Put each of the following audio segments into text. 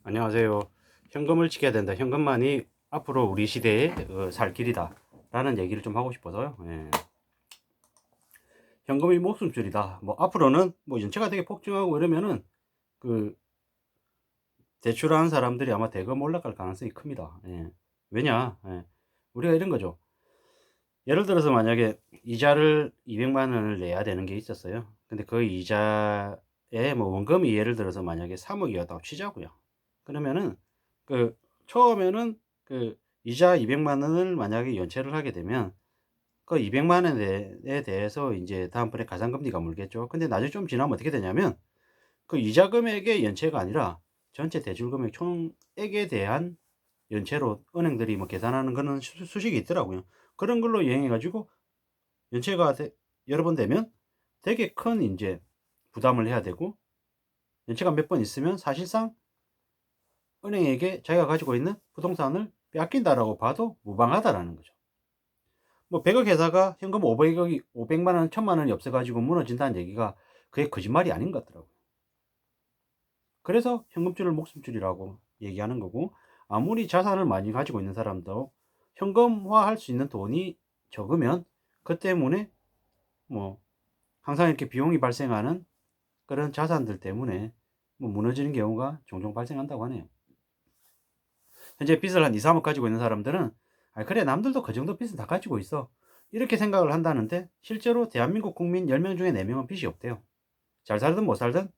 안녕하세요. 현금을 지켜야 된다. 현금만이 앞으로 우리 시대의 살 길이다. 라는 얘기를 좀 하고 싶어서요. 예. 현금이 목숨줄이다. 뭐 앞으로는 뭐 연체가 되게 폭증하고 이러면은 그 대출하는 사람들이 아마 대금 올라갈 가능성이 큽니다. 예. 왜냐? 예. 우리가 이런 거죠. 예를 들어서 만약에 이자를 200만 원을 내야 되는 게 있었어요. 근데 그 이자에 뭐 원금이 예를 들어서 만약에 3억이었다고 치자고요. 그러면은 그 처음에는 그 이자 200만 원을 만약에 연체를 하게 되면 그 200만 원에 대해서 이제 다음번에 가산금리가 물겠죠. 근데 나중에 좀 지나면 어떻게 되냐면 그 이자 금액의 연체가 아니라 전체 대출 금액 총액에 대한 연체로 은행들이 뭐 계산하는 그런 수식이 있더라고요. 그런 걸로 이용해 가지고 연체가 여러 번 되면 되게 큰 이제 부담을 해야 되고, 연체가 몇 번 있으면 사실상 은행에게 자기가 가지고 있는 부동산을 빼앗긴다라고 봐도 무방하다라는 거죠. 뭐 100억 회사가 현금 500억이 500만 원, 1000만 원이 없어 가지고 무너진다는 얘기가 그게 거짓말이 아닌 것 같더라고요. 그래서 현금줄을 목숨줄이라고 얘기하는 거고, 아무리 자산을 많이 가지고 있는 사람도 현금화할 수 있는 돈이 적으면 그 때문에 뭐 항상 이렇게 비용이 발생하는 그런 자산들 때문에 뭐 무너지는 경우가 종종 발생한다고 하네요. 현재 빚을 한 2, 3억 가지고 있는 사람들은 아, 그래 남들도 그 정도 빚은 다 가지고 있어, 이렇게 생각을 한다는데, 실제로 대한민국 국민 10명 중에 4명은 빚이 없대요. 잘 살든 못 살든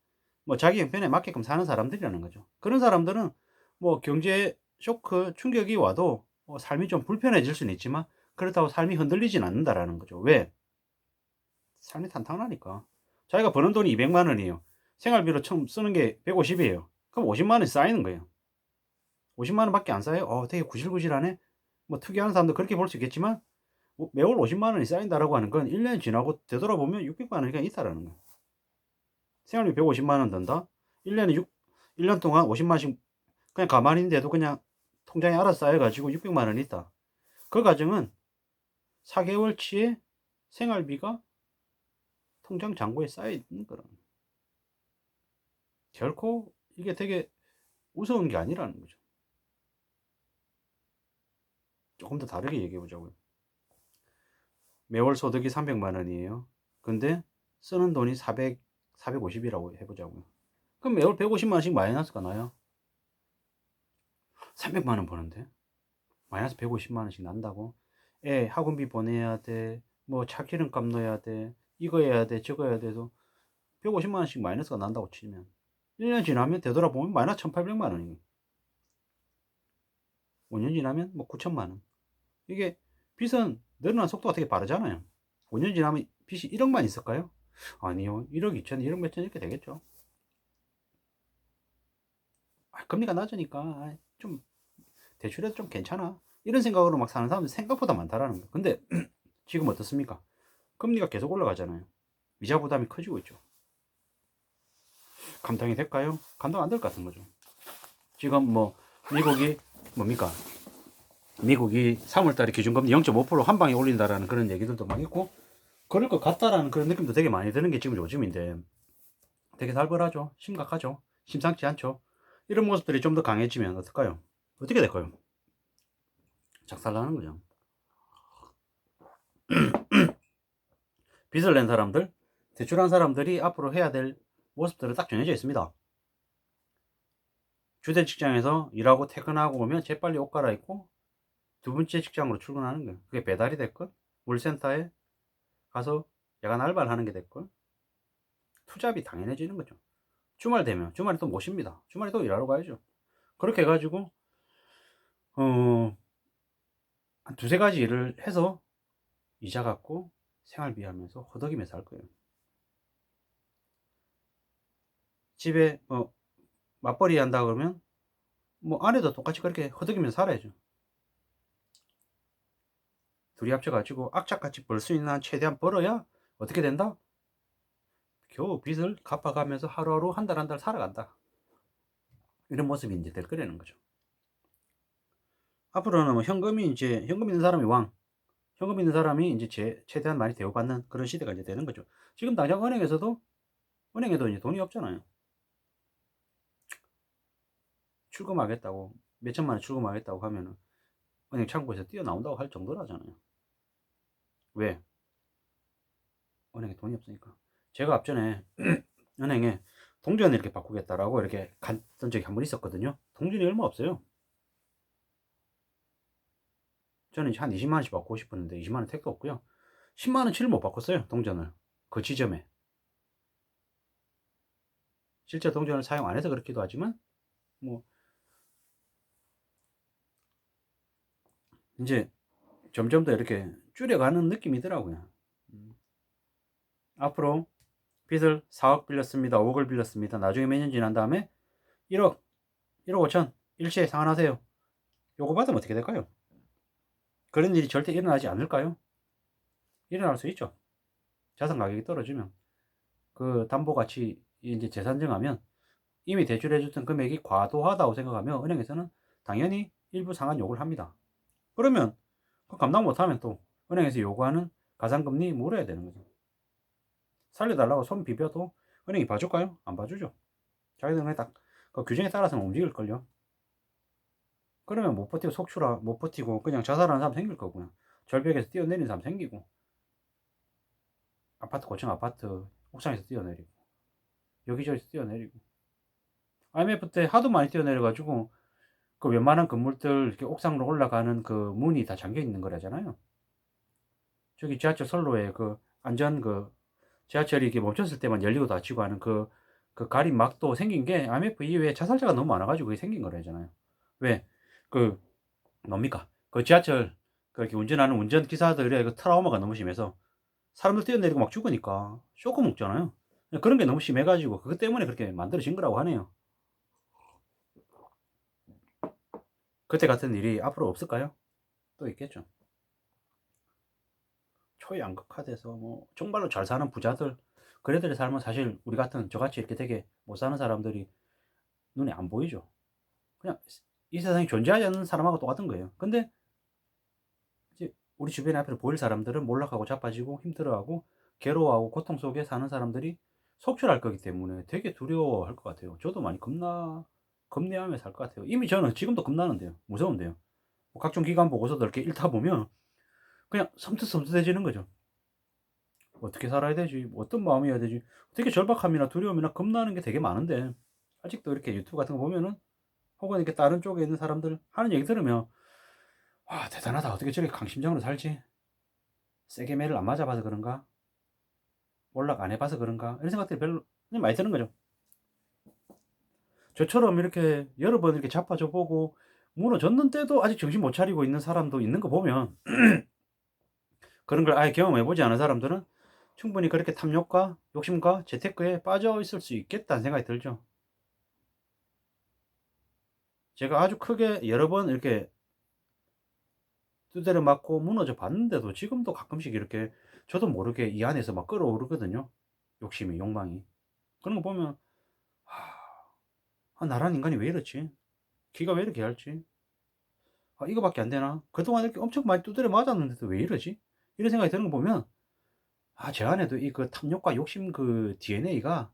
뭐 자기 형편에 맞게끔 사는 사람들이라는 거죠. 그런 사람들은 뭐 경제 쇼크 충격이 와도 삶이 좀 불편해질 수는 있지만 그렇다고 삶이 흔들리진 않는다라는 거죠. 왜? 삶이 탄탄하니까. 자기가 버는 돈이 200만 원이에요. 생활비로 처음 쓰는 게 150이에요. 그럼 50만 원이 쌓이는 거예요. 50만 원밖에 안 쌓여요? 되게 구실구실하네? 뭐 특이한 사람도 그렇게 볼 수 있겠지만 뭐 매월 50만 원이 쌓인다라고 하는 건 1년 지나고 되돌아보면 600만 원이 그냥 있다라는 거예요. 생활비 150만 원 든다? 1년에 1년 동안 50만 원씩 그냥 가만히 있는데도 그냥 통장에 알아서 쌓여가지고 600만 원이 있다. 그 가정은 4개월치의 생활비가 통장 잔고에 쌓여 있는 거라는 거예요. 결코 이게 되게 우스운 게 아니라는 거죠. 조금 더 다르게 얘기해 보자고요. 매월 소득이 300만 원이에요. 근데 쓰는 돈이 450이라고 해보자고요. 그럼 매월 150만 원씩 마이너스가 나요. 300만 원 버는데 마이너스 150만 원씩 난다고? 애 학원비 보내야 돼. 뭐 차 기름값 넣어야 돼. 이거 해야 돼. 저거 해야 돼서 150만 원씩 마이너스가 난다고 치면 1년 지나면 되돌아보면 마이너스 1800만 원이에요. 5년 지나면 뭐 9천만 원. 이게 빚은 늘어나는 속도가 되게 빠르잖아요. 5년 지나면 빚이 1억만 있을까요? 아니요. 1억 2천, 1억 몇천 이렇게 되겠죠. 금리가 낮으니까 좀 대출해도 좀 괜찮아, 이런 생각으로 막 사는 사람들이 생각보다 많다라는 거예요. 근데 지금 어떻습니까? 금리가 계속 올라가잖아요. 이자 부담이 커지고 있죠. 감당이 될까요? 감당 안 될 것 같은 거죠. 지금 뭐 미국이 뭡니까? 미국이 3월달에 기준금리 0.5% 한 방에 올린다라는 그런 얘기들도 막 있고, 그럴 것 같다라는 그런 느낌도 되게 많이 드는 게 지금 요즘인데, 되게 살벌하죠. 심각하죠. 심상치 않죠. 이런 모습들이 좀 더 강해지면 어떨까요? 어떻게 될까요? 작살나는 거죠. 빚을 낸 사람들, 대출한 사람들이 앞으로 해야 될 모습들은 딱 정해져 있습니다. 주된 직장에서 일하고 퇴근하고 오면 재빨리 옷 갈아입고 두 번째 직장으로 출근하는 거예요. 그게 배달이 됐건, 물센터에 가서 야간 알바를 하는 게 됐건, 투잡이 당연해지는 거죠. 주말 되면, 주말에 또 못 쉽니다. 주말에 또 일하러 가야죠. 그렇게 해가지고, 한 두세 가지 일을 해서 이자 갚고 생활비 하면서 허덕이면서 할 거예요. 집에 맞벌이 한다 그러면 뭐 아내도 똑같이 그렇게 허덕이면서 살아야죠. 둘이 합쳐가지고 악착같이 벌 수 있는 한 최대한 벌어야 어떻게 된다? 겨우 빚을 갚아가면서 하루하루 한 달 한 달 살아간다. 이런 모습이 이제 될 거라는 거죠. 앞으로는 뭐 현금이 이제 현금 있는 사람이 왕, 현금 있는 사람이 이제 최대한 많이 대우받는 그런 시대가 이제 되는 거죠. 지금 당장 은행에도 이제 돈이 없잖아요. 출금하겠다고, 몇 천만 원 출금하겠다고 하면은 은행 창구에서 뛰어나온다고 할 정도라잖아요. 왜? 은행에 돈이 없으니까. 제가 앞전에 은행에 동전을 이렇게 바꾸겠다라고 이렇게 갔던 적이 한 번 있었거든요. 동전이 얼마 없어요. 저는 이제 한 20만 원씩 바꾸고 싶었는데 20만 원 택도 없고요. 10만 원치를 못 바꿨어요, 동전을. 그 지점에. 실제 동전을 사용 안 해서 그렇기도 하지만 뭐 이제 점점 더 이렇게 줄여가는 느낌이더라고요. 음. 앞으로 빚을 4억 빌렸습니다. 5억을 빌렸습니다. 나중에 몇 년 지난 다음에 1억, 1억 5천 일시에 상환하세요. 요거 받으면 어떻게 될까요? 그런 일이 절대 일어나지 않을까요? 일어날 수 있죠. 자산 가격이 떨어지면 그 담보 가치 이제 재산 증하면 이미 대출해 줬던 금액이 과도하다고 생각하면 은행에서는 당연히 일부 상환 요구를 합니다. 그러면 그 감당 못하면 또 은행에서 요구하는 가산금리 물어야 되는 거죠. 살려달라고 손 비벼도 은행이 봐줄까요? 안 봐주죠. 자기들은 딱그 규정에 따라서는 움직일걸요. 그러면 못 버티고 속출하 못 버티고 그냥 자살하는 사람 생길 거고요. 절벽에서 뛰어내리는 사람 생기고 아파트 고층 아파트 옥상에서 뛰어내리고 여기저기서 뛰어내리고 IMF 때 하도 많이 뛰어내려가지고 그 웬만한 건물들 이렇게 옥상으로 올라가는 그 문이 다 잠겨 있는 거라잖아요. 저기 지하철 선로에 그 안전 그 지하철이 이렇게 멈췄을 때만 열리고 닫히고 하는 그 가림막도 생긴 게 IMF 이후에 자살자가 너무 많아가지고 그게 생긴 거라잖아요. 왜? 그 뭡니까? 그 지하철 그렇게 운전하는 운전기사들의 그 트라우마가 너무 심해서 사람들 뛰어내리고 막 죽으니까 쇼크 먹잖아요. 그런 게 너무 심해가지고 그것 때문에 그렇게 만들어진 거라고 하네요. 그때 같은 일이 앞으로 없을까요? 또 있겠죠. 초양극화돼서 뭐 정말로 잘 사는 부자들 그래들의 삶은 사실 우리 같은 저같이 이렇게 되게 못 사는 사람들이 눈에 안 보이죠. 그냥 이 세상에 존재하지 않는 사람하고 똑같은 거예요. 근데 이제 우리 주변에 앞에 보일 사람들은 몰락하고 자빠지고 힘들어하고 괴로워하고 고통 속에 사는 사람들이 속출할 거기 때문에 되게 두려워할 것 같아요. 저도 많이 겁내하며 살 것 같아요. 이미 저는 지금도 겁나는데요. 무서운데요. 뭐 각종 기관 보고서들 이렇게 읽다 보면 그냥 섬뜩섬뜩해지는 거죠. 어떻게 살아야 되지? 뭐 어떤 마음이어야 되지? 되게 절박함이나 두려움이나 겁나는 게 되게 많은데 아직도 이렇게 유튜브 같은 거 보면은 혹은 이렇게 다른 쪽에 있는 사람들 하는 얘기 들으면 와 대단하다. 어떻게 저렇게 강심장으로 살지? 세게 매를 안 맞아봐서 그런가? 몰락 안 해봐서 그런가? 이런 생각들이 별로 그냥 많이 드는 거죠. 저처럼 이렇게 여러 번 이렇게 자빠져 보고 무너졌는데도 아직 정신 못 차리고 있는 사람도 있는 거 보면 그런 걸 아예 경험해보지 않은 사람들은 충분히 그렇게 탐욕과 욕심과 재테크에 빠져 있을 수 있겠다는 생각이 들죠. 제가 아주 크게 여러 번 이렇게 두드려 맞고 무너져 봤는데도 지금도 가끔씩 이렇게 저도 모르게 이 안에서 막 끌어오르거든요. 욕심이, 욕망이. 그런 거 보면, 나란 인간이 왜 이렇지? 기가 왜 이렇게 얇지? 이거밖에 안 되나? 그동안 이렇게 엄청 많이 두드려 맞았는데도 왜 이러지? 이런 생각이 드는 거 보면, 제 안에도 이 그 탐욕과 욕심 그 DNA가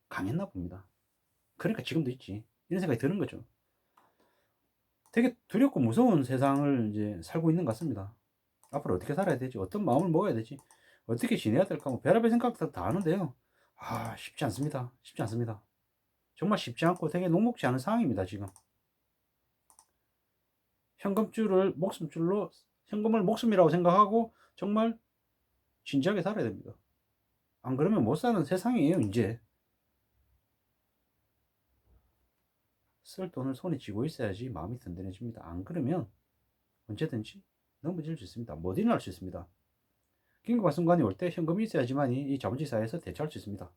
강했나 봅니다. 그러니까 지금도 있지. 이런 생각이 드는 거죠. 되게 두렵고 무서운 세상을 이제 살고 있는 것 같습니다. 앞으로 어떻게 살아야 되지? 어떤 마음을 먹어야 되지? 어떻게 지내야 될까? 뭐 별의별 생각들 다 하는데요. 쉽지 않습니다. 쉽지 않습니다. 정말 쉽지 않고 되게 녹록지 않은 상황입니다, 지금. 현금줄을 목숨줄로, 현금을 목숨이라고 생각하고 정말 진지하게 살아야 됩니다. 안 그러면 못 사는 세상이에요, 이제. 쓸 돈을 손에 쥐고 있어야지 마음이 든든해집니다. 안 그러면 언제든지 넘어질 수 있습니다. 뭐든지 할 수 있습니다. 긴급한 순간이 올 때 현금이 있어야지만이 이 자본주의 사회에서 대처할 수 있습니다.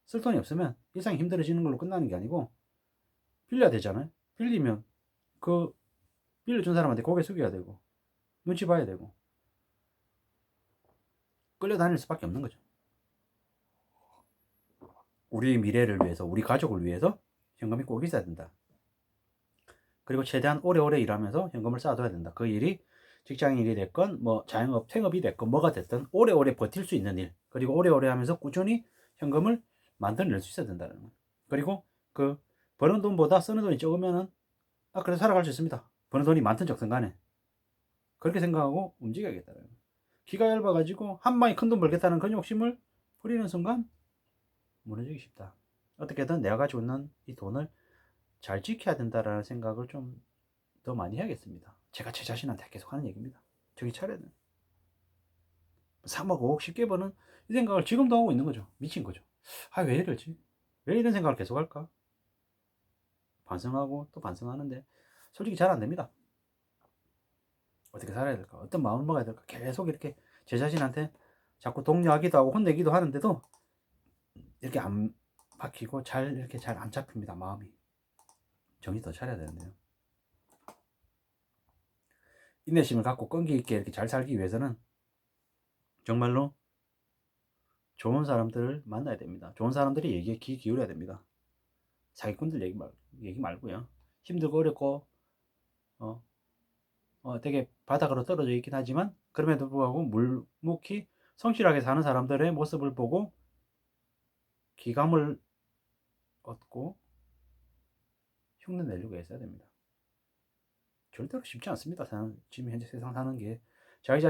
쓸 돈이 없으면 일상이 힘들어지는 걸로 끝나는 게 아니고 빌려야 되잖아요. 빌리면 그 빌려준 사람한테 고개 숙여야 되고 눈치 봐야 되고 끌려다닐 수밖에 없는 거죠. 우리 미래를 위해서, 우리 가족을 위해서 현금이 꼭 있어야 된다. 그리고 최대한 오래오래 일하면서 현금을 쌓아둬야 된다. 그 일이 직장인이 됐건 뭐 자영업, 생업이 됐건 뭐가 됐든 오래오래 버틸 수 있는 일, 그리고 오래오래 하면서 꾸준히 현금을 만들어낼 수 있어야 된다는 거예요. 그리고 그 버는 돈보다 쓰는 돈이 적으면은 그래 살아갈 수 있습니다. 버는 돈이 많든 적든 간에. 그렇게 생각하고 움직여야겠다. 기가 얇아가지고 한 방에 큰 돈 벌겠다는 그런 욕심을 부리는 순간 무너지기 쉽다. 어떻게든 내가 가지고 있는 이 돈을 잘 지켜야 된다라는 생각을 좀 더 많이 해야겠습니다. 제가 제 자신한테 계속 하는 얘기입니다. 정신 차려야 돼. 3억 5억 쉽게 버는 이 생각을 지금도 하고 있는 거죠. 미친 거죠. 왜 이러지? 왜 이런 생각을 계속 할까? 반성하고 또 반성하는데 솔직히 잘 안 됩니다. 어떻게 살아야 될까? 어떤 마음을 먹어야 될까? 계속 이렇게 제 자신한테 자꾸 독려하기도 하고 혼내기도 하는데도 이렇게 안 박히고 이렇게 잘 안 잡힙니다. 마음이. 정신 더 차려야 되는데요. 인내심을 갖고 끈기 있게 이렇게 잘 살기 위해서는 정말로 좋은 사람들을 만나야 됩니다. 좋은 사람들이 얘기에 귀 기울여야 됩니다. 사기꾼들 얘기 말고요. 힘들고 어렵고 되게 바닥으로 떨어져 있긴 하지만 그럼에도 불구하고 묵묵히 성실하게 사는 사람들의 모습을 보고 기감을 얻고 흉내 내려고 했어야 됩니다. 절대로 쉽지 않습니다. 지금 현재 세상 사는 게 자기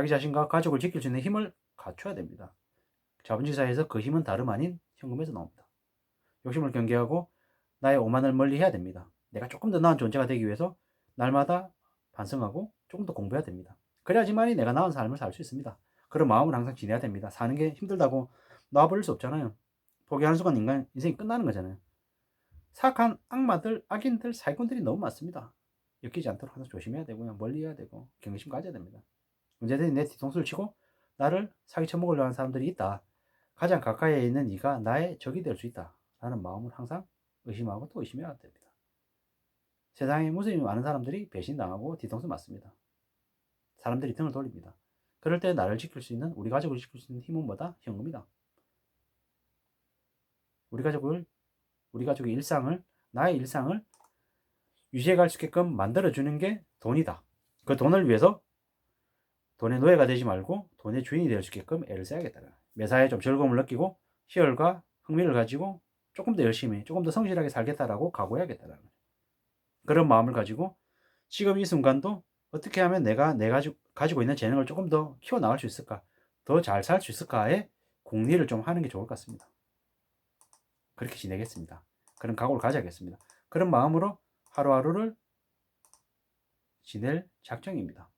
자신과 가족을 지킬 수 있는 힘을 갖춰야 됩니다. 자본주의 사회에서 그 힘은 다름 아닌 현금에서 나옵니다. 욕심을 경계하고 나의 오만을 멀리 해야 됩니다. 내가 조금 더 나은 존재가 되기 위해서 날마다 반성하고 조금 더 공부해야 됩니다. 그래야지만이 내가 나은 삶을 살 수 있습니다. 그런 마음을 항상 지내야 됩니다. 사는 게 힘들다고 놔버릴 수 없잖아요. 포기하는 순간 인생이 끝나는 거잖아요. 사악한 악마들, 악인들, 사기꾼들이 너무 많습니다. 엮이지 않도록 항상 조심해야 되고요. 멀리 해야 되고 경계심 가져야 됩니다. 언제든지 내 뒤통수를 치고 나를 사기 쳐먹으려고 하는 사람들이 있다. 가장 가까이에 있는 네가 나의 적이 될 수 있다. 라는 마음을 항상 의심하고 또 의심해야 됩니다. 세상에 무수히 많은 사람들이 배신당하고 뒤통수 맞습니다. 사람들이 등을 돌립니다. 그럴 때 나를 지킬 수 있는, 우리 가족을 지킬 수 있는 힘은 뭐다? 현금이다. 우리 가족의 일상을, 나의 일상을 유지해 갈 수 있게끔 만들어주는 게 돈이다. 그 돈을 위해서 돈의 노예가 되지 말고 돈의 주인이 될 수 있게끔 애를 써야겠다. 매사에 좀 즐거움을 느끼고 희열과 흥미를 가지고 조금 더 열심히, 조금 더 성실하게 살겠다라고 각오해야겠다라는 거예요. 그런 마음을 가지고 지금 이 순간도 어떻게 하면 내가 가지고 있는 재능을 조금 더 키워나갈 수 있을까? 더 잘 살 수 있을까에 궁리를 좀 하는 게 좋을 것 같습니다. 그렇게 지내겠습니다. 그런 각오를 가져야겠습니다. 그런 마음으로 하루하루를 지낼 작정입니다.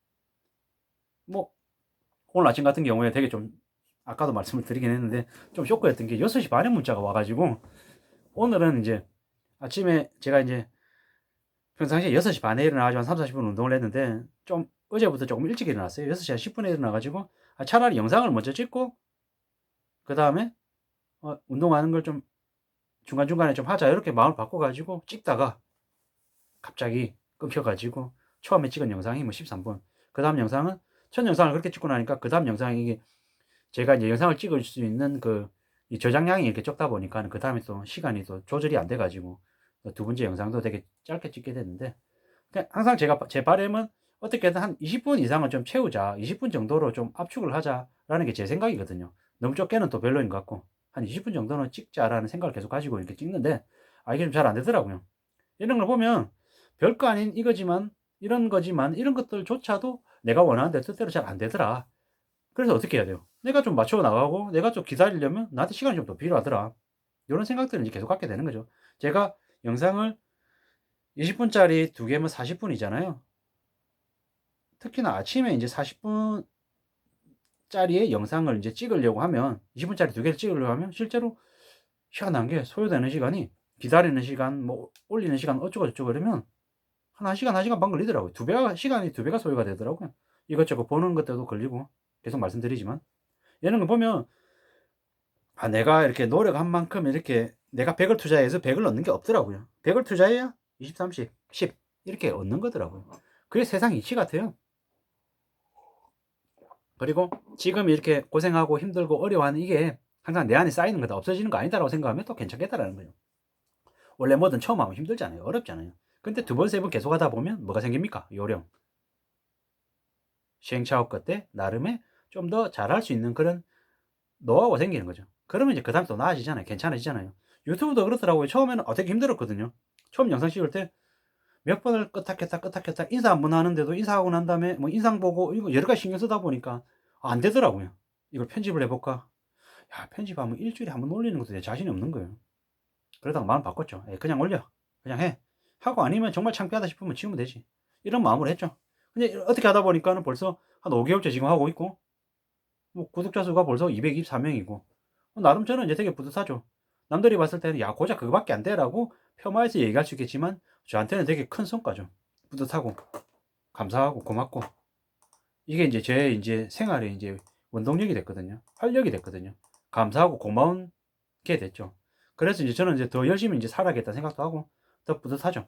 오늘 아침 같은 경우에 되게 좀 아까도 말씀을 드리긴 했는데 좀 쇼크였던 게 6시 반에 문자가 와가지고 오늘은 이제 아침에 제가 이제 평상시에 6시 반에 일어나가지고 한 3, 40분 운동을 했는데 좀 어제부터 조금 일찍 일어났어요. 6시 한 10분에 일어나가지고 차라리 영상을 먼저 찍고 그 다음에 운동하는 걸 좀 중간중간에 좀 하자 이렇게 마음을 바꿔가지고 찍다가 갑자기 끊겨가지고 처음에 찍은 영상이 13분 그 다음 영상은 첫 영상을 그렇게 찍고 나니까 그 다음 영상이 제가 이제 영상을 찍을 수 있는 이 저장량이 이렇게 적다 보니까 그 다음에 또 시간이 또 조절이 안 돼가지고 두 번째 영상도 되게 짧게 찍게 됐는데 항상 제 바람은 어떻게든 한 20분 이상은 좀 채우자 20분 정도로 좀 압축을 하자라는 게 제 생각이거든요. 너무 적게는 또 별로인 것 같고 한 20분 정도는 찍자라는 생각을 계속 가지고 이렇게 찍는데 이게 좀 잘 안 되더라고요. 이런 걸 보면 별거 아닌 이런 거지만 이런 것들조차도 내가 원하는 데 뜻대로 잘 안 되더라. 그래서 어떻게 해야 돼요? 내가 좀 맞춰 나가고 내가 좀 기다리려면 나한테 시간이 좀 더 필요하더라. 이런 생각들을 이제 계속 갖게 되는 거죠. 제가 영상을 20분짜리 두 개면 40분이잖아요. 특히나 아침에 이제 40분짜리의 영상을 이제 찍으려고 하면 20분짜리 두 개를 찍으려고 하면 실제로 희한한 게 소요되는 시간이 기다리는 시간, 올리는 시간 어쩌고 저쩌고 이러면 한 1시간, 1시간 반 걸리더라고요. 시간이 두 배가 소요가 되더라고요. 이것저것 보는 것들도 걸리고 계속 말씀드리지만 이런 거 보면 내가 이렇게 노력한 만큼 이렇게 내가 100을 투자해서 100을 얻는 게 없더라고요. 100을 투자해야 20, 30, 10 이렇게 얻는 거더라고요. 그게 세상 이치 같아요. 그리고 지금 이렇게 고생하고 힘들고 어려워하는 이게 항상 내 안에 쌓이는 거다 없어지는 거 아니다라고 생각하면 또 괜찮겠다라는 거예요. 원래 뭐든 처음 하면 힘들잖아요. 어렵잖아요. 근데 두 번, 세 번 계속 하다 보면 뭐가 생깁니까? 요령. 시행착오 끝에 나름의 좀 더 잘할 수 있는 그런 노하우가 생기는 거죠. 그러면 이제 그 다음에 또 나아지잖아요. 괜찮아지잖아요. 유튜브도 그렇더라고요. 처음에는 되게 힘들었거든요. 처음 영상 찍을 때 몇 번을 끄탁했다 끄탁했다 인사 한 번 하는데도 인사하고 난 다음에 뭐 인상 보고 이거 여러 가지 신경 쓰다 보니까 안 되더라고요. 이걸 편집을 해 볼까? 야, 편집하면 일 주일에 한 번 올리는 것도 내 자신이 없는 거예요. 그러다가 마음 바꿨죠. 그냥 올려. 그냥 해. 하고 아니면 정말 창피하다 싶으면 지우면 되지. 이런 마음으로 했죠. 근데 어떻게 하다 보니까는 벌써 한 5개월째 지금 하고 있고, 뭐 구독자 수가 벌써 224명이고, 나름 저는 이제 되게 뿌듯하죠. 남들이 봤을 때는 야, 고작 그거밖에 안 돼라고 폄하해서 얘기할 수 있겠지만, 저한테는 되게 큰 성과죠. 뿌듯하고, 감사하고, 고맙고. 이게 이제 제 이제 생활의 이제 원동력이 됐거든요. 활력이 됐거든요. 감사하고 고마운 게 됐죠. 그래서 이제 저는 이제 더 열심히 이제 살아야겠다 생각도 하고, 더 뿌듯하죠.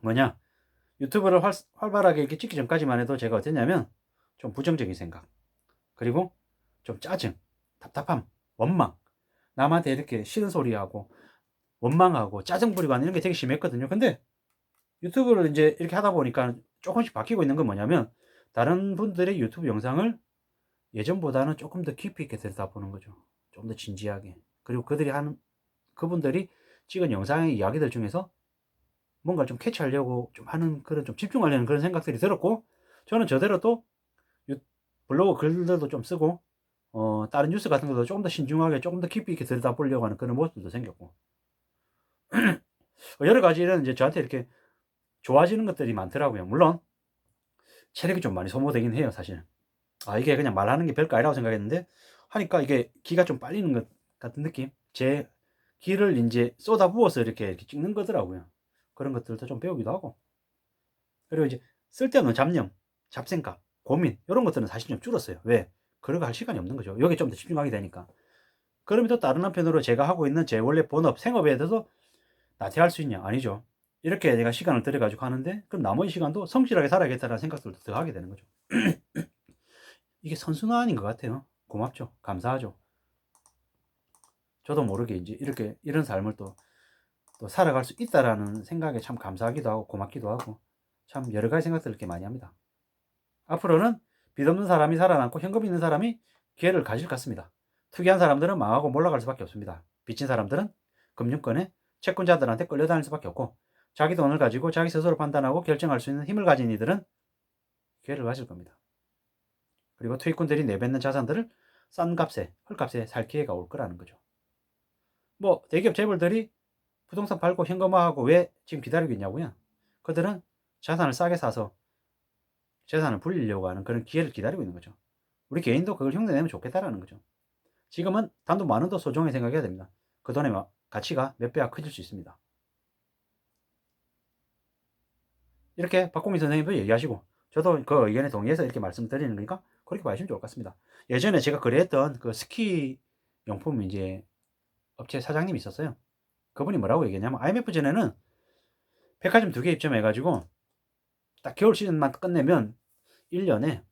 뭐냐? 유튜브를 활발하게 이렇게 찍기 전까지만 해도 제가 어땠냐면, 좀 부정적인 생각, 그리고 좀 짜증, 답답함, 원망, 남한테 이렇게 싫은 소리하고, 원망하고, 짜증 부리고 하는 이런 게 되게 심했거든요. 근데 유튜브를 이제 이렇게 하다 보니까 조금씩 바뀌고 있는 건 뭐냐면, 다른 분들의 유튜브 영상을 예전보다는 조금 더 깊이 있게 들여다보는 거죠. 좀 더 진지하게. 그리고 그분들이 찍은 영상의 이야기들 중에서 뭔가 좀 캐치하려고 좀 하는 그런 좀 집중하려는 그런 생각들이 들었고, 저는 저대로 또 블로그 글들도 좀 쓰고, 다른 뉴스 같은 것도 조금 더 신중하게 조금 더 깊이 있게 들여다보려고 하는 그런 모습도 생겼고, 여러 가지 이런 이제 저한테 이렇게 좋아지는 것들이 많더라고요. 물론, 체력이 좀 많이 소모되긴 해요, 사실. 이게 그냥 말하는 게 별거 아니라고 생각했는데, 하니까 이게 기가 좀 빨리는 것 같은 느낌? 제 기를 이제 쏟아부어서 이렇게 찍는 거더라고요. 그런 것들도 좀 배우기도 하고. 그리고 이제 쓸데없는 잡념, 잡생각, 고민, 이런 것들은 사실 좀 줄었어요. 왜? 그러고 할 시간이 없는 거죠. 여기 좀 더 집중하게 되니까. 그러면 또 다른 한편으로 제가 하고 있는 제 원래 본업, 생업에 대해서 나태할 수 있냐? 아니죠. 이렇게 내가 시간을 들여가지고 하는데, 그럼 나머지 시간도 성실하게 살아야겠다는 생각들도 더 하게 되는 거죠. 이게 선순환인 것 같아요. 고맙죠. 감사하죠. 저도 모르게 이제 이렇게, 이런 삶을 또 살아갈 수 있다라는 생각에 참 감사하기도 하고, 고맙기도 하고, 참 여러 가지 생각들을 이렇게 많이 합니다. 앞으로는 빚 없는 사람이 살아남고 현금 있는 사람이 기회를 가질 것 같습니다. 투기한 사람들은 망하고 몰락할 수밖에 없습니다. 빚진 사람들은 금융권에 채권자들한테 끌려다닐 수밖에 없고, 자기 돈을 가지고 자기 스스로 판단하고 결정할 수 있는 힘을 가진 이들은 기회를 가질 겁니다. 그리고 투기꾼들이 내뱉는 자산들을 싼 값에, 헐값에 살 기회가 올 거라는 거죠. 뭐 대기업 재벌들이 부동산 팔고 현금화하고 왜 지금 기다리고 있냐고요? 그들은 자산을 싸게 사서 재산을 불리려고 하는 그런 기회를 기다리고 있는 거죠. 우리 개인도 그걸 흉내내면 좋겠다라는 거죠. 지금은 단돈 만 원도 소중하게 생각해야 됩니다. 그 돈의 가치가 몇 배가 커질 수 있습니다. 이렇게 박공민 선생님도 얘기하시고, 저도 그 의견에 동의해서 이렇게 말씀드리는 거니까 그렇게 봐주시면 좋을 것 같습니다. 예전에 제가 거래했던 그 스키 용품 이제 업체 사장님이 있었어요. 그분이 뭐라고 얘기했냐면, IMF 전에는 백화점 2개 입점해가지고 딱 겨울 시즌만 끝내면 1년에,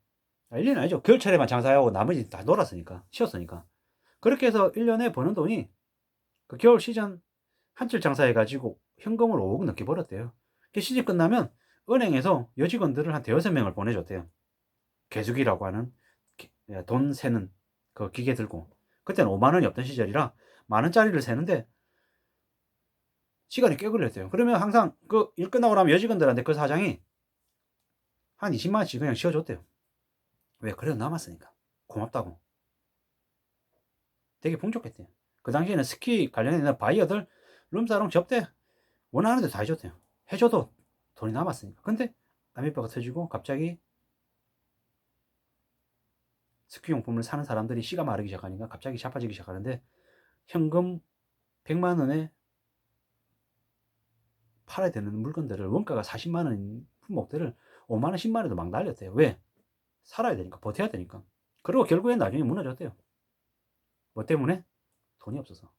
1년 아니죠. 겨울철에만 장사하고 나머지 다 놀았으니까, 쉬었으니까. 그렇게 해서 1년에 버는 돈이 그 겨울 시즌 한철 장사해가지고 현금을 5억 넘게 벌었대요. 그 시즌 끝나면 은행에서 여직원들을 한 대여섯 명을 보내줬대요. 개수기라고 하는 돈 세는 그 기계 들고. 그때는 5만 원이 없던 시절이라 만 원짜리를 세는데 시간이 꽤 걸렸대요. 그러면 항상 그 일 끝나고 나면 여직원들한테 그 사장이 한 20만 원씩 그냥 씌워줬대요. 왜? 그래도 남았으니까. 고맙다고. 되게 풍족했대요. 그 당시에는 스키 관련된 바이어들 룸사롱 접대 원하는 데 다 해줬대요. 해줘도 돈이 남았으니까. 근데 아미바가 터지고 갑자기 스키 용품을 사는 사람들이 씨가 마르기 시작하니까 갑자기 자빠지기 시작하는데, 현금 100만 원에 팔아야 되는 물건들을, 원가가 40만 원인 품목들을 5만 원, 10만 원에도 막 날렸대요. 왜? 살아야 되니까, 버텨야 되니까. 그리고 결국엔 나중에 무너졌대요. 뭐 때문에? 돈이 없어서.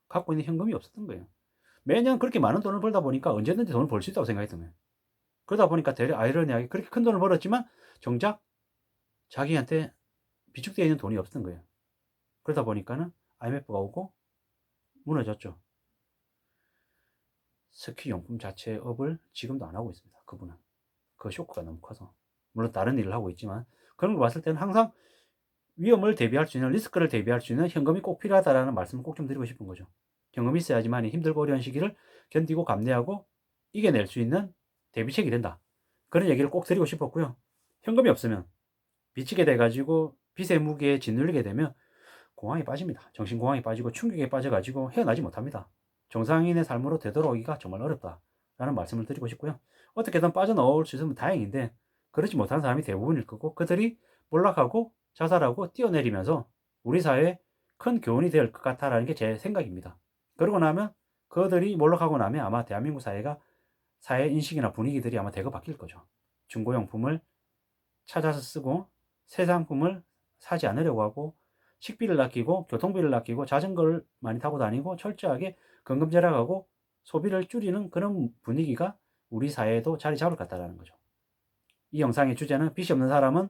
갖고 있는 현금이 없었던 거예요. 매년 그렇게 많은 돈을 벌다 보니까 언제든지 돈을 벌 수 있다고 생각했던 거예요. 그러다 보니까 되려 아이러니하게 그렇게 큰 돈을 벌었지만 정작 자기한테 비축되어 있는 돈이 없었던 거예요. 그러다 보니까는 IMF가 오고 무너졌죠. 스키 용품 자체 업을 지금도 안 하고 있습니다. 그분은. 그 쇼크가 너무 커서. 물론 다른 일을 하고 있지만, 그런 거 봤을 때는 항상 위험을 대비할 수 있는, 리스크를 대비할 수 있는 현금이 꼭 필요하다라는 말씀을 꼭 좀 드리고 싶은 거죠. 경험이 있어야지만 힘들고 어려운 시기를 견디고 감내하고 이겨낼 수 있는 대비책이 된다. 그런 얘기를 꼭 드리고 싶었고요. 현금이 없으면 미치게 돼 가지고 빚의 무게에 짓눌리게 되면 공황에 빠집니다. 정신공황에 빠지고 충격에 빠져 가지고 헤어나지 못합니다. 정상인의 삶으로 되돌아오기가 정말 어렵다라는 말씀을 드리고 싶고요. 어떻게든 빠져나올 수 있으면 다행인데 그렇지 못한 사람이 대부분일 거고, 그들이 몰락하고 자살하고 뛰어내리면서 우리 사회에 큰 교훈이 될 것 같다라는 게 제 생각입니다. 그러고 나면 그들이 몰락하고 나면 아마 대한민국 사회가 사회 인식이나 분위기들이 아마 대거 바뀔 거죠. 중고용품을 찾아서 쓰고 새 상품을 사지 않으려고 하고 식비를 아끼고 교통비를 아끼고 자전거를 많이 타고 다니고 철저하게 건금절약하고 소비를 줄이는 그런 분위기가 우리 사회에도 자리 잡을 것 같다는 거죠. 이 영상의 주제는 빚이 없는 사람은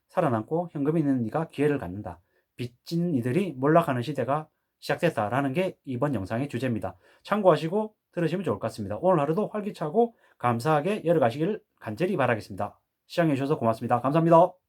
살아남고 현금이 있는 이가 기회를 갖는다. 빚진 이들이 몰락하는 시대가 시작됐다라는 게 이번 영상의 주제입니다. 참고하시고 들으시면 좋을 것 같습니다. 오늘 하루도 활기차고 감사하게 열어가시기를 간절히 바라겠습니다. 시청해주셔서 고맙습니다. 감사합니다.